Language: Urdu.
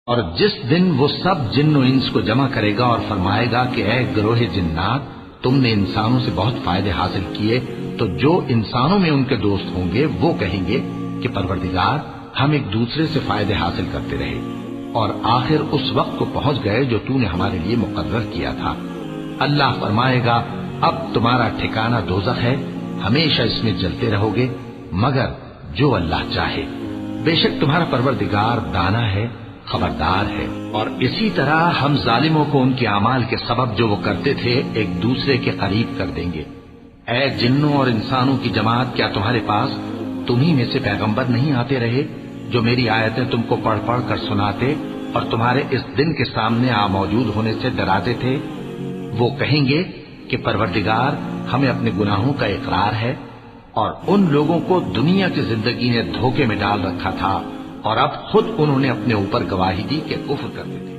اور جس دن وہ سب جن و انس کو جمع کرے گا اور فرمائے گا کہ اے گروہ جنات، تم نے انسانوں سے بہت فائدے حاصل کیے، تو جو انسانوں میں ان کے دوست ہوں گے وہ کہیں گے کہ پروردگار، ہم ایک دوسرے سے فائدے حاصل کرتے رہے اور آخر اس وقت کو پہنچ گئے جو تو نے ہمارے لیے مقرر کیا تھا۔ اللہ فرمائے گا، اب تمہارا ٹھکانہ دوزخ ہے، ہمیشہ اس میں جلتے رہو گے مگر جو اللہ چاہے، بے شک تمہارا پروردگار دانا ہے، خبردار ہے۔ اور اسی طرح ہم ظالموں کو ان کے اعمال کے سبب جو وہ کرتے تھے ایک دوسرے کے قریب کر دیں گے۔ اے جنوں اور انسانوں کی جماعت، کیا تمہارے پاس تمہیں میں سے پیغمبر نہیں آتے رہے جو میری آیتیں تم کو پڑھ پڑھ کر سناتے اور تمہارے اس دن کے سامنے موجود ہونے سے ڈراتے تھے؟ وہ کہیں گے کہ پروردگار، ہمیں اپنے گناہوں کا اقرار ہے، اور ان لوگوں کو دنیا کی زندگی نے دھوکے میں ڈال رکھا تھا اور اب خود انہوں نے اپنے اوپر گواہی دی کہ کفر کرتے تھے۔